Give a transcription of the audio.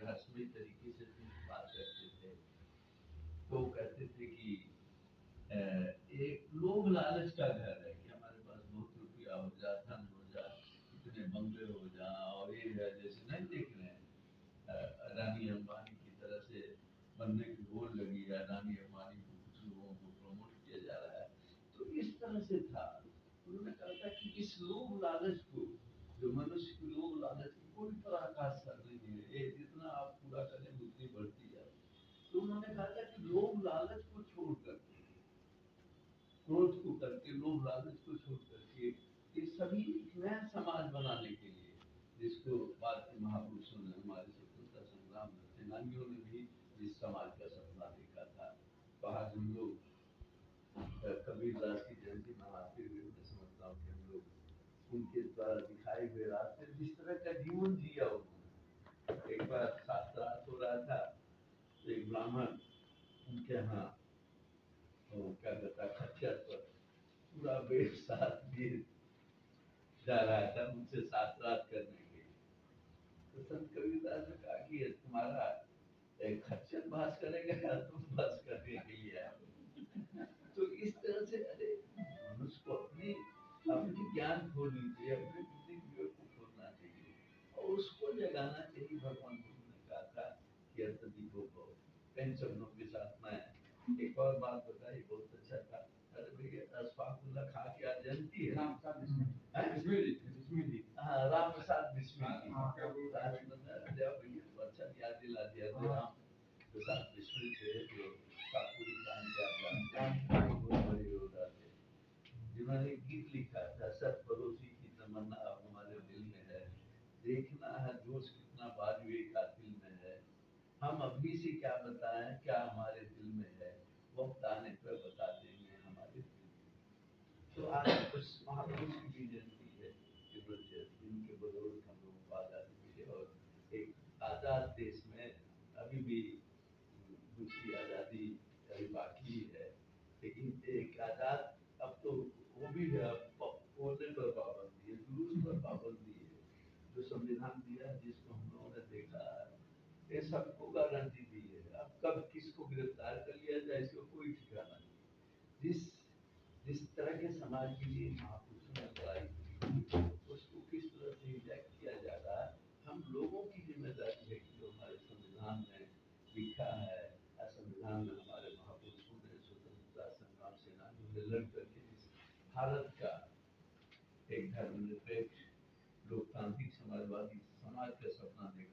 रहस्यमय तरीके से बात करते थे। तो कहते थे कि एक लोभ लालच का घर है कि हमारे पास बहुत रुपया हो जा, धन हो जा, इतने बंगले हो जा, और ये है जैसे नहीं देख रहे हैं रानी अंबानी की तरह से बनने की होड़ लगी है। रानी अंबानी को कुछ लोगों को प्रमोट किया जा रहा है। तो इस तरह से था। उन्होंने कहा था कि इस लोभ लालच को, जो मनुष्य की लोभ लालच की कोई पराकाष्ठा नहीं है, ये जितना आप पूरा करें उतनी बढ़ती जाए। तो उन्होंने कहा था कि लोभ लालच को छोड़कर, क्रोध को करके, लोभ लालच को छोड़ करके ये सभी एक नया समाज बनाने के लिए, जिसको बाद के महापुरुषों ने, हमारे स्वतंत्रता संग्राम सेनानियों ने भी इस समाज का सपना देखा था। तो आज हम लोग कबीर दास की जयंती मनाते हुए मैं समझता हूँ कि हम लोग उनके द्वारा दिखाए हुए रास्ते, जिस तरह का जीवन जिया उन्होंने। एक बार शास्त्रार्थ हो रहा था, तो एक ब्राह्मण उनके यहाँ क्या कहता है खच्चर पर पूरा वेद साथ लिए जा रहा था उनसे शास्त्रार्थ करने के लिए। तो संत कबीरदास ने कहा कि तुम्हारा खच्चर बास करेगा या तुम बास करने के लिए आए। तो इस तरह से अरे मनुष्य को अपनी अपनी ज्ञान खोलनी चाहिए, अपने बुद्धि विवेक को खोलना चाहिए और उसको जगाना चाहिए। भगवान बुद्ध ने कहा था कि अत्यधिको भव। इन शब्दों के साथ मैं एक और बात बताई, बहुत अच्छा था। अरे भैया अशफाकुल्लाह खां की आज जयंती है। राम प्रसाद बिस्मिल। हाँ, राम प्रसाद बिस्मिल की। भैया तो अच्छा याद दिला दिया। राम प्रसाद बिस्मिल थे जो कापुरी खान के आप बहुत बड़े योद्धा थे, जिन्होंने गीत लिखा था, सब पड़ोसी की तमन्ना अब हमारे दिल में है, देखना है जोश कितना बाजुए कातिल में है, हम अभी से क्या बताएं क्या हमारे दिल में है, वक्त आने पर बता देंगे हमारे दिल में। तो आज उस महापुरुष की भी जयंती है, जिनके बदौलत हम लोगों को आजादी मिली और एक आजाद देश में अभी भी दूसरी आजादी अभी बाकी है। लेकिन एक आजाद अब तो वो भी है, बोलने पर पाबंदी है, जुलूस पर पाबंदी है। जो संविधान दिया, जिसको हम लोगों ने देखा, ये सबको गारंटी दी है। अब कब किसको गिरफ्तार कर लिया जाए इसका कोई ठिकाना नहीं। जिस जिस तरह के समाज के लिए महापुरुषों ने लड़ाई की, उसको किस तरह से रिजेक्ट किया जा रहा है, हम लोगों की जिम्मेदारी है कि जो हमारे संविधान में लिखा है, संविधान में हमारे महापुरुषों ने, स्वतंत्रता संग्राम सेनानियों ने लड़ करके इस भारत का एक धर्मनिरपेक्ष लोकतांत्रिक समाजवादी समाज का सपना देखा।